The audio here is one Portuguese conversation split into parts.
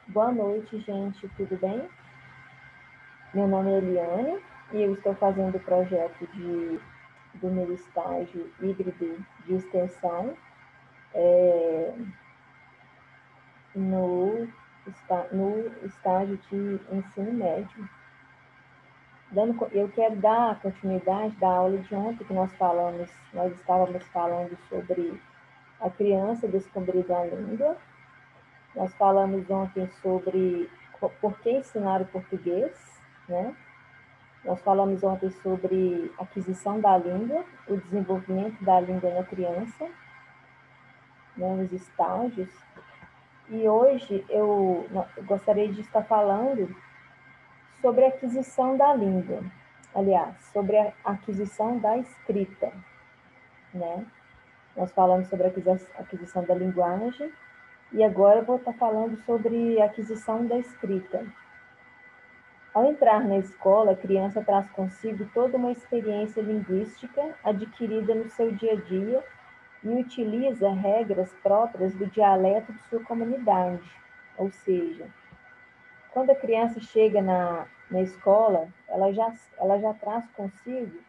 Boa noite, gente, tudo bem? Meu nome é Eliane e eu estou fazendo o projeto do meu estágio híbrido de extensão no estágio de ensino médio. Eu quero dar continuidade da aula de ontem que nós estávamos falando sobre a criança descobrindo a língua. Nós falamos ontem sobre por que ensinar o português, né? Nós falamos ontem sobre aquisição da língua, o desenvolvimento da língua na criança, né, os estágios. E hoje eu gostaria de estar falando sobre a aquisição da língua, aliás, sobre a aquisição da escrita, né? Nós falamos sobre a aquisição da linguagem e agora eu vou estar falando sobre a aquisição da escrita. Ao entrar na escola, a criança traz consigo toda uma experiência linguística adquirida no seu dia a dia e utiliza regras próprias do dialeto de sua comunidade. Ou seja, quando a criança chega na escola, ela já traz consigo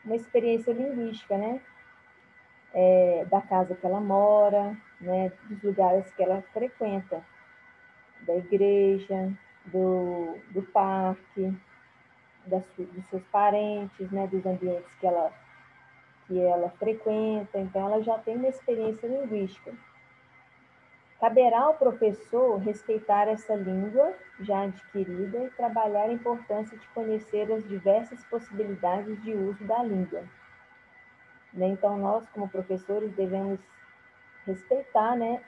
uma experiência linguística, né? Da casa que ela mora, né? Dos lugares que ela frequenta, da igreja, do parque, dos seus parentes, né, dos ambientes que ela frequenta, então ela já tem uma experiência linguística. Caberá ao professor respeitar essa língua já adquirida e trabalhar a importância de conhecer as diversas possibilidades de uso da língua. Então, nós, como professores, devemos respeitar, né,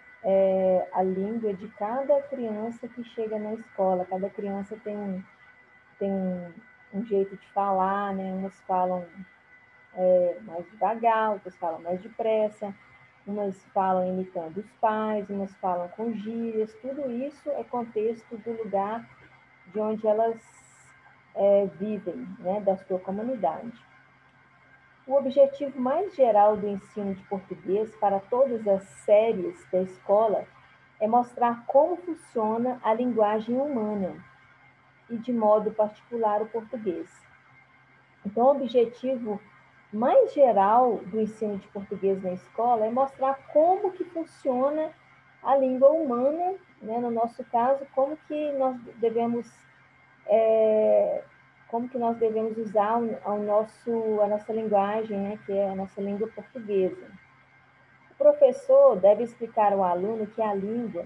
a língua de cada criança que chega na escola. Cada criança tem um jeito de falar, né? Umas falam mais devagar, outras falam mais depressa, umas falam imitando os pais, umas falam com gírias. Tudo isso é contexto do lugar de onde elas vivem, né? Da sua comunidade. O objetivo mais geral do ensino de português para todas as séries da escola é mostrar como funciona a linguagem humana e, de modo particular, o português. Então, o objetivo mais geral do ensino de português na escola é mostrar como que funciona a língua humana, né? No nosso caso, como que nós devemos usar a nossa linguagem, né? Que é a nossa língua portuguesa. O professor deve explicar ao aluno que a língua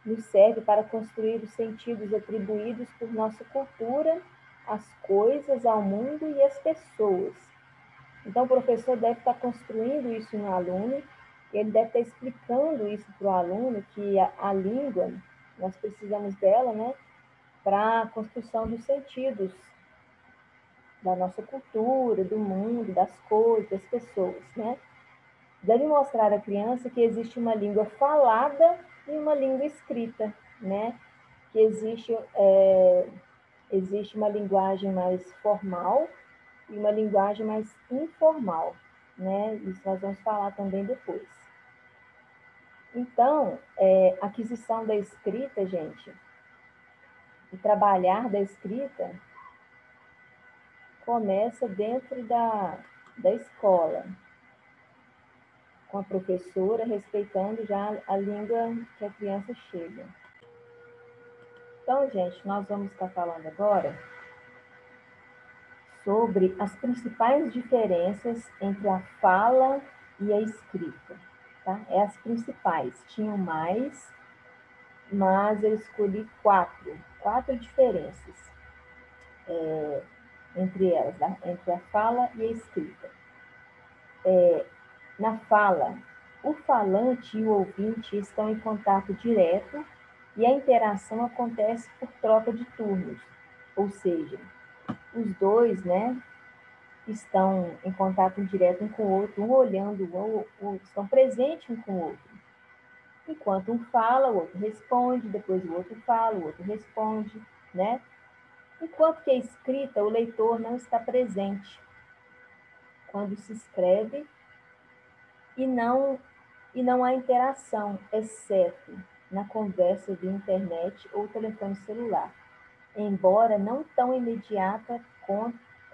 nos serve para construir os sentidos atribuídos por nossa cultura, às coisas, ao mundo e às pessoas. Então, o professor deve estar construindo isso no aluno, ele deve estar explicando isso para o aluno, que a língua, nós precisamos dela, né, para a construção dos sentidos da nossa cultura, do mundo, das coisas, das pessoas, né? Deve mostrar à criança que existe uma língua falada e uma língua escrita, né? Que existe uma linguagem mais formal e uma linguagem mais informal, né? Isso nós vamos falar também depois. Então, aquisição da escrita, gente, e trabalhar da escrita começa dentro da escola, com a professora respeitando já a língua que a criança chega. Então, gente, nós vamos estar falando agora sobre as principais diferenças entre a fala e a escrita. Tá? As principais. Tinham mais, mas eu escolhi quatro diferenças entre elas, tá? Entre a fala e a escrita. Na fala, o falante e o ouvinte estão em contato direto e a interação acontece por troca de turnos, ou seja, os dois, né, estão em contato direto um com o outro, um olhando o outro, estão presentes um com o outro. Enquanto um fala, o outro responde, depois o outro fala, o outro responde, né? Enquanto que a escrita, o leitor não está presente quando se escreve e não há interação, exceto na conversa via internet ou telefone celular, embora não tão imediata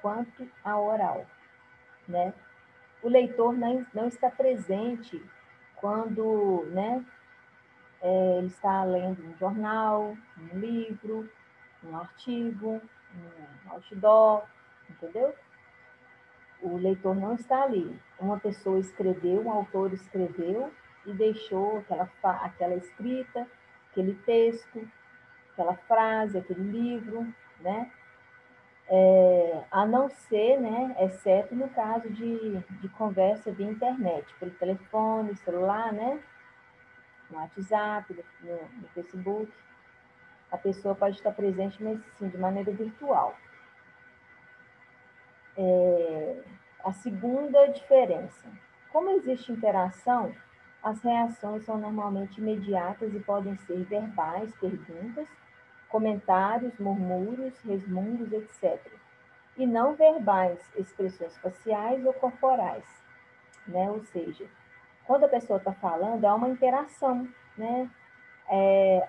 quanto a oral, né? O leitor não está presente quando, né, ele está lendo um jornal, um livro, um artigo, um outdoor, entendeu? O leitor não está ali. Uma pessoa escreveu, um autor escreveu e deixou aquela escrita, aquele texto, aquela frase, aquele livro, né? A não ser, né, exceto no caso de conversa via internet, pelo telefone, celular, né, no WhatsApp, no Facebook, a pessoa pode estar presente, mas sim, de maneira virtual. A segunda diferença, como existe interação, as reações são normalmente imediatas e podem ser verbais, perguntas, comentários, murmúrios, resmungos, etc. E não verbais, expressões faciais ou corporais, né? Ou seja, quando a pessoa está falando, há uma interação, né?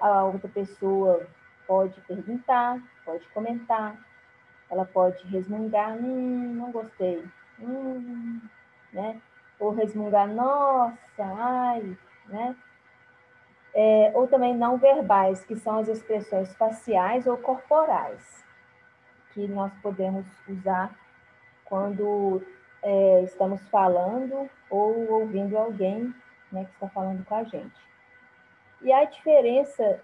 A outra pessoa pode perguntar, pode comentar, ela pode resmungar, não gostei, né? Ou resmungar, nossa, ai, né? Ou também não verbais, que são as expressões faciais ou corporais, que nós podemos usar quando estamos falando ou ouvindo alguém, né, que está falando com a gente. E a diferença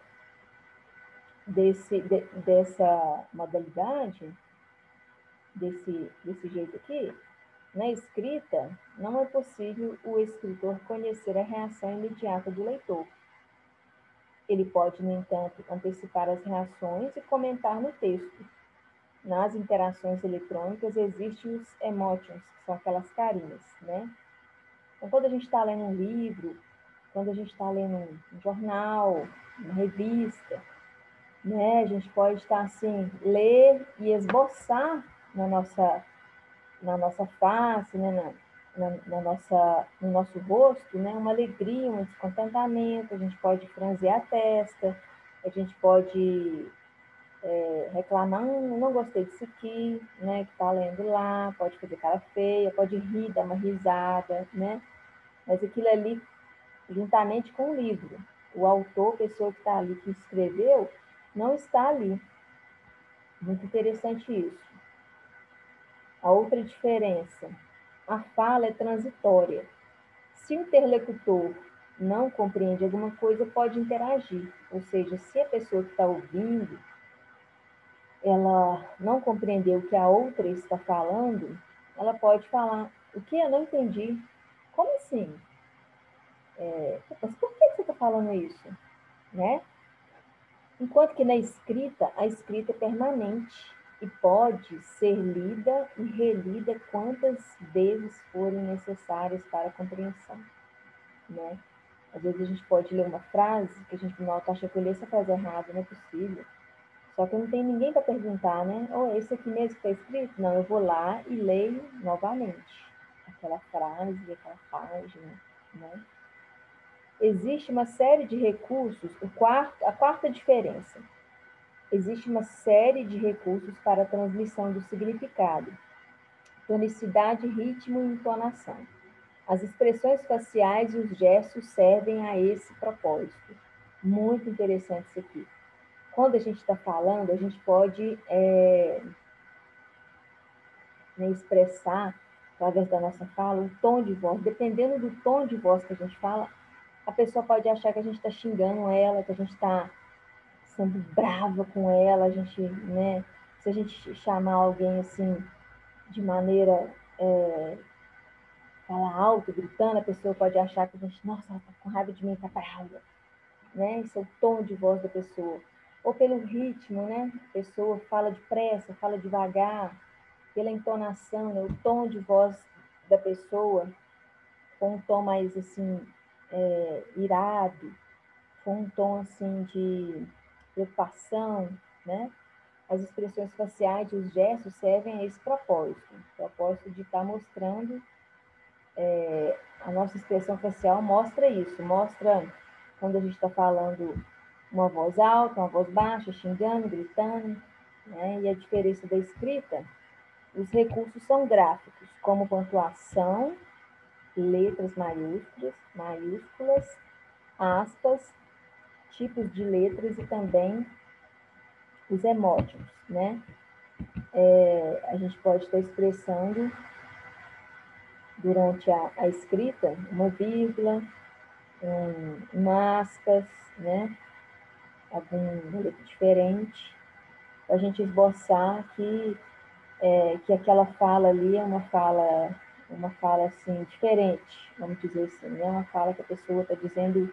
dessa modalidade, desse jeito aqui, na escrita, não é possível o escritor conhecer a reação imediata do leitor. Ele pode, no entanto, antecipar as reações e comentar no texto. Nas interações eletrônicas existem os emotions, que são aquelas carinhas, né? Então, quando a gente está lendo um livro, quando a gente está lendo um jornal, uma revista, né? A gente pode estar assim, ler e esboçar na nossa face, né? No nosso rosto, né? Uma alegria, um descontentamento, a gente pode franzir a testa, a gente pode reclamar, não gostei disso aqui, né? Que está lendo lá, pode fazer cara feia, pode rir, dar uma risada, né? Mas aquilo ali, juntamente com o livro, o autor, a pessoa que está ali, que escreveu, não está ali. Muito interessante isso. A outra diferença, a fala é transitória. Se o interlocutor não compreende alguma coisa, pode interagir. Ou seja, se a pessoa que está ouvindo, ela não compreendeu o que a outra está falando, ela pode falar, o que eu não entendi? Como assim? Mas por que você está falando isso? Né? Enquanto que na escrita, a escrita é permanente e pode ser lida e relida quantas vezes forem necessárias para a compreensão, né? Às vezes a gente pode ler uma frase que a gente nota, acha que eu li essa frase errada, não é possível. Só que não tem ninguém para perguntar, né? Ou esse aqui mesmo que está escrito? Não, eu vou lá e leio novamente aquela frase, aquela página, né? Existe uma série de recursos, a quarta diferença. Existe uma série de recursos para a transmissão do significado, tonicidade, ritmo e entonação. As expressões faciais e os gestos servem a esse propósito. Muito interessante isso aqui. Quando a gente está falando, a gente pode expressar, através da nossa fala, o tom de voz. Dependendo do tom de voz que a gente fala, a pessoa pode achar que a gente está xingando ela, que a gente está sendo brava com ela, a gente, né? Se a gente chamar alguém assim de maneira falar alto, gritando, a pessoa pode achar que a gente, nossa, ela tá com raiva de mim, tá brava, né? Isso é o tom de voz da pessoa. Ou pelo ritmo, né? A pessoa fala depressa, fala devagar, pela entonação, né? O tom de voz da pessoa, com um tom mais assim, irado, com um tom assim de preocupação, né? As expressões faciais e os gestos servem a esse propósito, o propósito de estar mostrando, a nossa expressão facial mostra isso, mostra quando a gente está falando uma voz alta, uma voz baixa, xingando, gritando, né? E a diferença da escrita, os recursos são gráficos, como pontuação, letras maiúsculas, aspas, tipos de letras e também os emojis, né? A gente pode estar expressando durante a escrita uma vírgula, aspas, né? Algum letra diferente, para a gente esboçar que aquela fala ali é uma fala assim diferente, vamos dizer assim, né? Uma fala que a pessoa está dizendo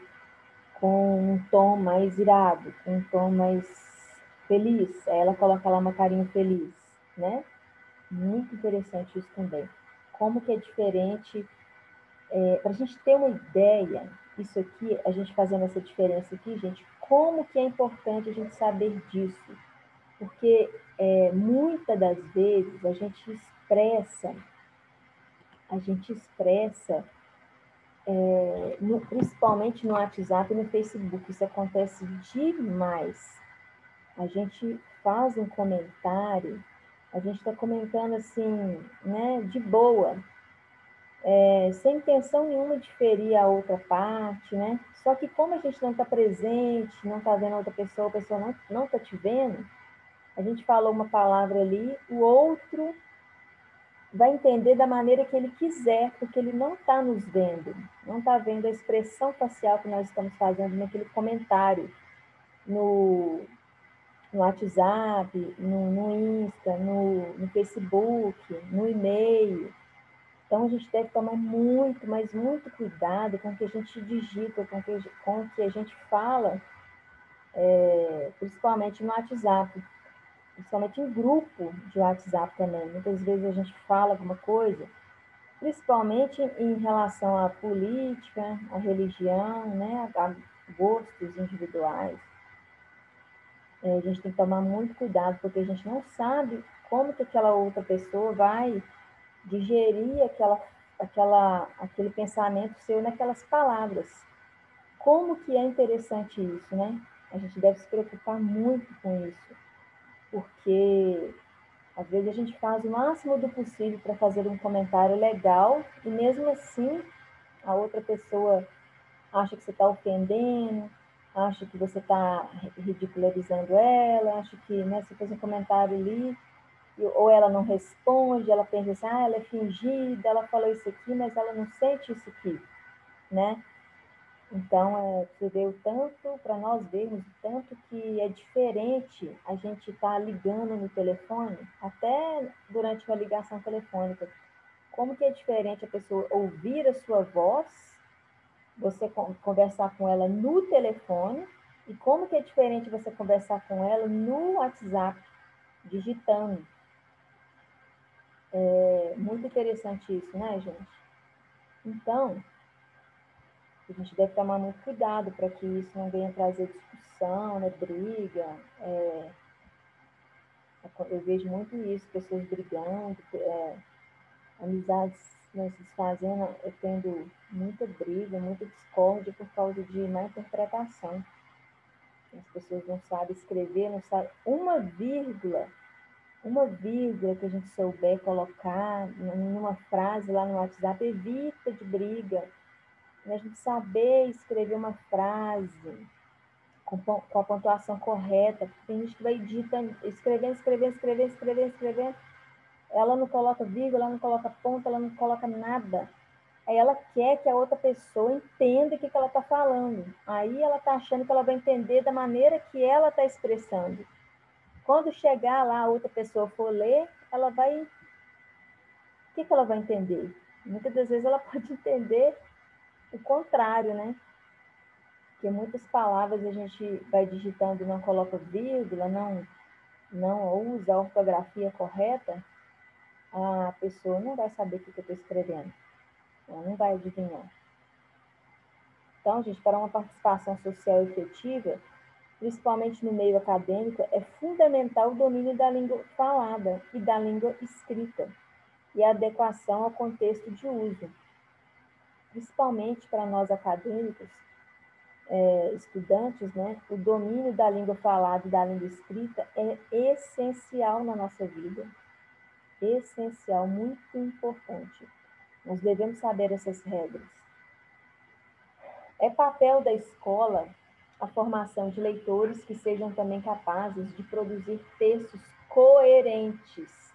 com um tom mais irado, com um tom mais feliz. Aí ela coloca lá uma carinha feliz, né? Muito interessante isso também. Como que é diferente, para a gente ter uma ideia, isso aqui, a gente fazendo essa diferença aqui, gente, como que é importante a gente saber disso? Porque muitas das vezes a gente expressa principalmente no WhatsApp e no Facebook, isso acontece demais. A gente faz um comentário, a gente está comentando assim, né, de boa, sem intenção nenhuma de ferir a outra parte, né? Só que como a gente não está presente, não está vendo a outra pessoa, a pessoa não está te vendo, a gente falou uma palavra ali, o outro vai entender da maneira que ele quiser, porque ele não está nos vendo, não está vendo a expressão facial que nós estamos fazendo naquele comentário, no, no WhatsApp, no Insta, no Facebook, no e-mail. Então, a gente deve tomar muito, mas muito cuidado com o que a gente digita, com o que a gente fala, principalmente no WhatsApp, principalmente em grupo de WhatsApp também. Muitas vezes a gente fala alguma coisa, principalmente em relação à política, à religião, né, a gostos individuais. A gente tem que tomar muito cuidado, porque a gente não sabe como que aquela outra pessoa vai digerir aquele pensamento seu naquelas palavras. Como que é interessante isso, né? A gente deve se preocupar muito com isso, porque às vezes a gente faz o máximo do possível para fazer um comentário legal e mesmo assim a outra pessoa acha que você está ofendendo, acha que você está ridicularizando ela, acha que, né, você fez um comentário ali, ou ela não responde, ela pensa assim, ela é fingida, ela falou isso aqui, mas ela não sente isso aqui, né? Então, você vê o tanto, para nós vermos o tanto que é diferente a gente estar ligando no telefone, até durante uma ligação telefônica, como que é diferente a pessoa ouvir a sua voz, você conversar com ela no telefone, e como que é diferente você conversar com ela no WhatsApp, digitando. É muito interessante isso, né, gente? Então, a gente deve tomar muito cuidado para que isso não venha trazer discussão, né, briga. Eu vejo muito isso, pessoas brigando, amizades, né, se desfazendo, tendo muita briga, muita discórdia por causa de má interpretação. As pessoas não sabem escrever, não sabem uma vírgula que a gente souber colocar numa frase lá no WhatsApp, evita de briga. Né? A gente saber escrever uma frase com a pontuação correta, tem gente que vai digitando, escrevendo, ela não coloca vírgula, ela não coloca ponto, ela não coloca nada. Aí ela quer que a outra pessoa entenda o que ela está falando. Aí ela está achando que ela vai entender da maneira que ela está expressando. Quando chegar lá, a outra pessoa for ler, ela vai... O que ela vai entender? Muitas das vezes ela pode entender o contrário, né? Porque muitas palavras a gente vai digitando e não coloca vírgula, não usa a ortografia correta, a pessoa não vai saber o que eu estou escrevendo. Ela não vai adivinhar. Então, gente, para uma participação social efetiva, principalmente no meio acadêmico, é fundamental o domínio da língua falada e da língua escrita e a adequação ao contexto de uso. Principalmente para nós acadêmicos, estudantes, né, o domínio da língua falada e da língua escrita é essencial na nossa vida. Essencial, muito importante. Nós devemos saber essas regras. É papel da escola a formação de leitores que sejam também capazes de produzir textos coerentes,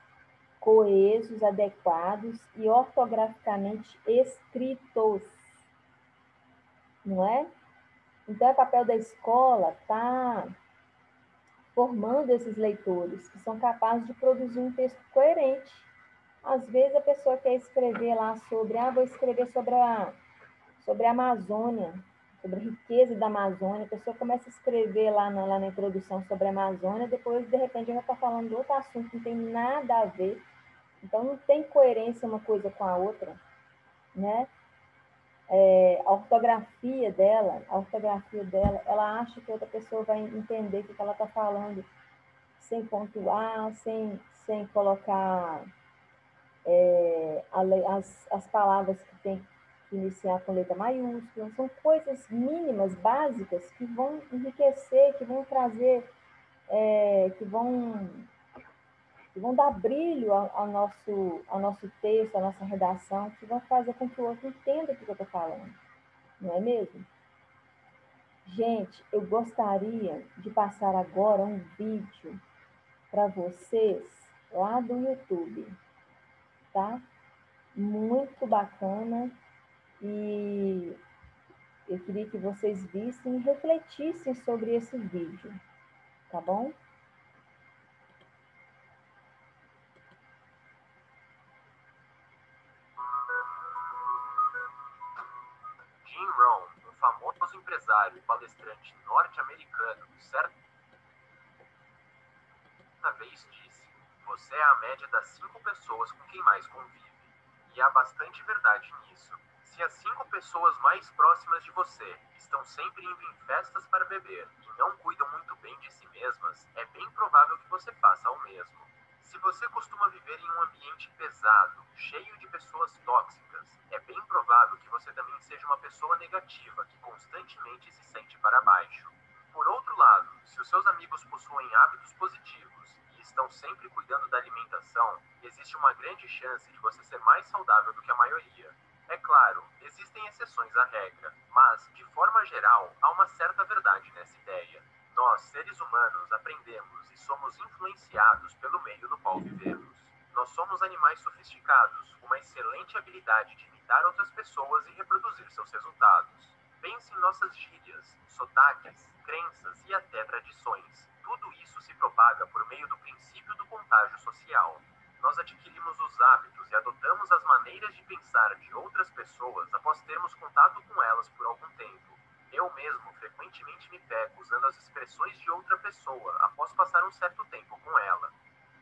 coesos, adequados e ortograficamente escritos, não é? Então, é papel da escola estar formando esses leitores que são capazes de produzir um texto coerente. Às vezes a pessoa quer escrever lá sobre, vou escrever sobre a Amazônia, sobre a riqueza da Amazônia, a pessoa começa a escrever lá na introdução sobre a Amazônia, depois, de repente, ela está falando de outro assunto que não tem nada a ver. Então, não tem coerência uma coisa com a outra, né? A ortografia dela, ela acha que outra pessoa vai entender o que ela está falando, sem pontuar, sem colocar as palavras que tem que iniciar com letra maiúscula. São coisas mínimas, básicas, que vão enriquecer, que vão trazer, que vão dar brilho ao nosso texto, à nossa redação, que vão fazer com que o outro entenda o que eu estou falando. Não é mesmo? Gente, eu gostaria de passar agora um vídeo para vocês lá do YouTube, tá? Muito bacana, e eu queria que vocês vissem e refletissem sobre esse vídeo, tá bom? Jim Rohn, um famoso empresário e palestrante norte-americano, certa vez disse: "Você é a média das 5 pessoas com quem mais convive." E há bastante verdade nisso. Se as 5 pessoas mais próximas de você estão sempre indo em festas para beber e não cuidam muito bem de si mesmas, é bem provável que você faça o mesmo. Se você costuma viver em um ambiente pesado, cheio de pessoas tóxicas, é bem provável que você também seja uma pessoa negativa que constantemente se sente para baixo. Por outro lado, se os seus amigos possuem hábitos positivos e estão sempre cuidando da alimentação, existe uma grande chance de você ser mais saudável do que a maioria. É claro, existem exceções à regra, mas, de forma geral, há uma certa verdade nessa ideia. Nós, seres humanos, aprendemos e somos influenciados pelo meio no qual vivemos. Nós somos animais sofisticados, com uma excelente habilidade de imitar outras pessoas e reproduzir seus resultados. Pense em nossas gírias, sotaques, crenças e até tradições. Tudo isso se propaga por meio do princípio do contágio social. Nós adquirimos os hábitos e adotamos as maneiras de pensar de outras pessoas após termos contato com elas por algum tempo. Eu mesmo frequentemente me pego usando as expressões de outra pessoa após passar um certo tempo com ela.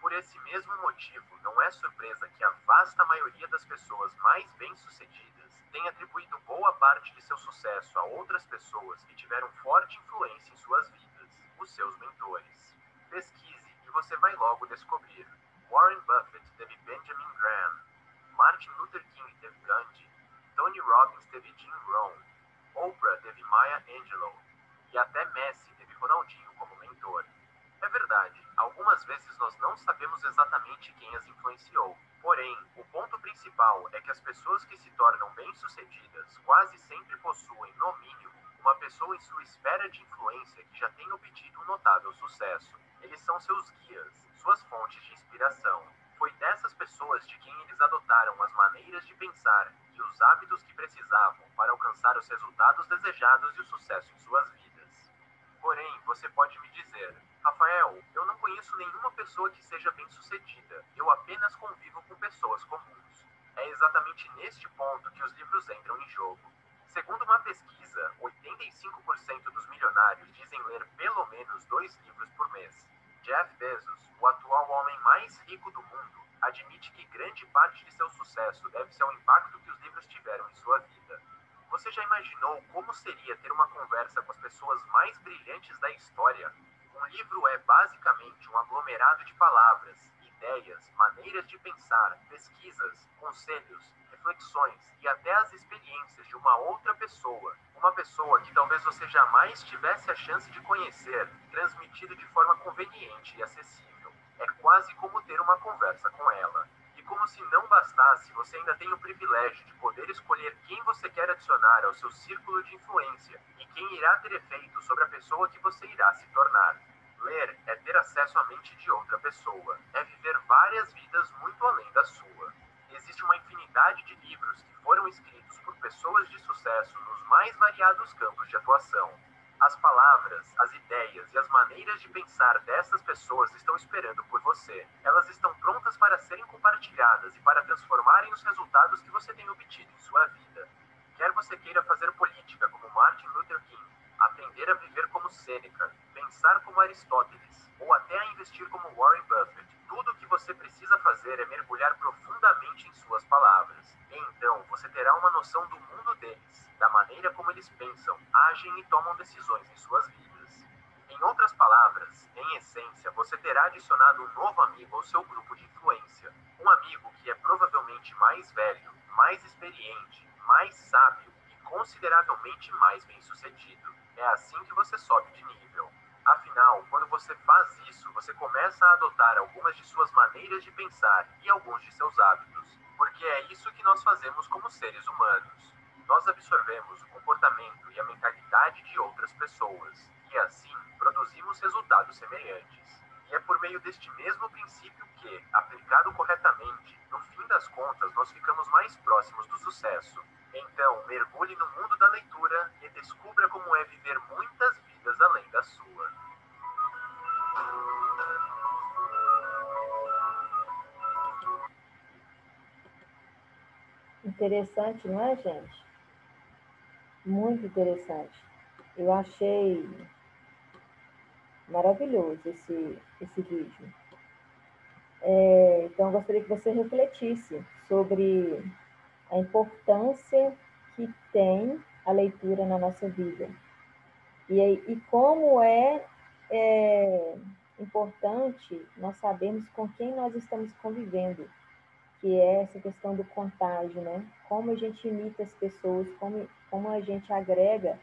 Por esse mesmo motivo, não é surpresa que a vasta maioria das pessoas mais bem-sucedidas tenha atribuído boa parte de seu sucesso a outras pessoas que tiveram forte influência em suas vidas, os seus mentores. Pesquise e você vai logo descobrir. Warren Buffett teve Benjamin Graham, Martin Luther King teve Gandhi, Tony Robbins teve Jim Rohn, Oprah teve Maya Angelou, e até Messi teve Ronaldinho como mentor. É verdade, algumas vezes nós não sabemos exatamente quem as influenciou. Porém, o ponto principal é que as pessoas que se tornam bem-sucedidas quase sempre possuem, no mínimo, uma pessoa em sua esfera de influência que já tem obtido um notável sucesso. Eles são seus guias, suas fontes de inspiração. Foi dessas pessoas de quem eles adotaram as maneiras de pensar e os hábitos que precisavam para alcançar os resultados desejados e o sucesso em suas vidas. Porém, você pode me dizer: "Rafael, eu não conheço nenhuma pessoa que seja bem-sucedida, eu apenas convivo com pessoas comuns." É exatamente neste ponto que os livros entram em jogo. Segundo uma pesquisa, 85% dos milionários dizem ler pelo menos 2 livros por mês. Jeff Bezos, o atual homem mais rico do mundo, admite que grande parte de seu sucesso deve-se ao impacto que os livros tiveram em sua vida. Você já imaginou como seria ter uma conversa com as pessoas mais brilhantes da história? Um livro é basicamente um aglomerado de palavras, ideias, maneiras de pensar, pesquisas, conselhos, reflexões e até as experiências de uma outra pessoa. Uma pessoa que talvez você jamais tivesse a chance de conhecer, transmitido de forma conveniente e acessível. É quase como ter uma conversa com ela. E como se não bastasse, você ainda tem o privilégio de poder escolher quem você quer adicionar ao seu círculo de influência e quem irá ter efeito sobre a pessoa que você irá se tornar. Ler é ter acesso à mente de outra pessoa, é viver várias vidas muito além da sua. Existe uma infinidade de livros que foram escritos por pessoas de sucesso nos mais variados campos de atuação. As palavras, as ideias e as maneiras de pensar dessas pessoas estão esperando por você. Elas estão prontas para serem compartilhadas e para transformarem os resultados que você tem obtido em sua vida. Quer você queira fazer política como Martin Luther King, aprender a viver como Sêneca, pensar como Aristóteles, ou até a investir como Warren Buffett, tudo o que você precisa fazer é mergulhar profundamente em suas palavras. E então você terá uma noção do mundo deles, da maneira como eles pensam, agem e tomam decisões em suas vidas. Em outras palavras, em essência, você terá adicionado um novo amigo ao seu grupo de influência. Um amigo que é provavelmente mais velho, mais experiente, mais sábio e consideravelmente mais bem-sucedido. É assim que você sobe de nível. Afinal, quando você faz isso, você começa a adotar algumas de suas maneiras de pensar e alguns de seus hábitos. Porque é isso que nós fazemos como seres humanos. Nós absorvemos o comportamento e a mentalidade de outras pessoas, e assim produzimos resultados semelhantes. E é por meio deste mesmo princípio que, aplicado corretamente, no fim das contas nós ficamos mais próximos do sucesso. Então, mergulhe no mundo da leitura e descubra como é viver muitas vidas além da sua. Interessante, não é, gente? Muito interessante. Eu achei maravilhoso esse vídeo. Então, eu gostaria que você refletisse sobre a importância que tem a leitura na nossa vida. E como é importante nós sabermos com quem nós estamos convivendo, que é essa questão do contágio, né? Como a gente imita as pessoas, como a gente agrega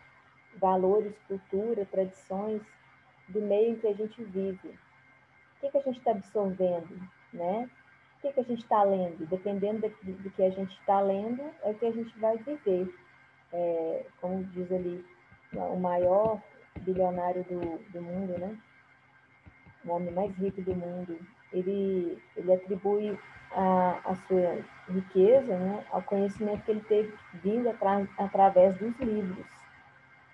valores, cultura, tradições do meio em que a gente vive. O que a gente está absorvendo, né? O que a gente está lendo? Dependendo do que a gente está lendo, é o que a gente vai viver. Como diz ali, o maior bilionário do mundo, né? O homem mais rico do mundo, ele atribui a sua riqueza, né, ao conhecimento que ele teve vindo através dos livros.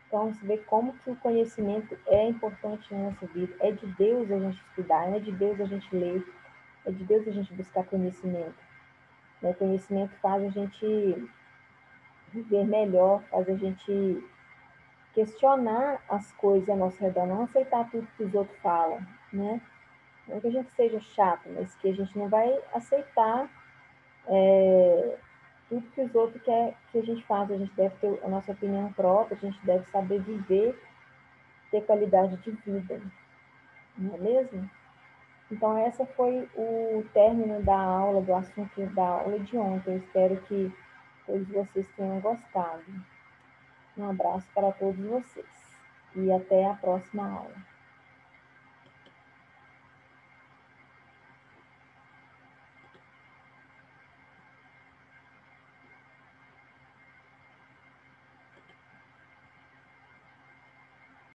Então, você vê como que o conhecimento é importante na nossa vida. É de Deus a gente estudar, é de Deus a gente ler, é de Deus a gente buscar conhecimento. O conhecimento faz a gente viver melhor, faz a gente questionar as coisas ao nosso redor, não aceitar tudo que os outros falam, né? Não que a gente seja chato, mas que a gente não vai aceitar tudo que os outros querem que a gente faça. A gente deve ter a nossa opinião própria, a gente deve saber viver, ter qualidade de vida, não é mesmo? Então, essa foi o término da aula, do assunto da aula de ontem. Eu espero que todos vocês tenham gostado. Um abraço para todos vocês e até a próxima aula.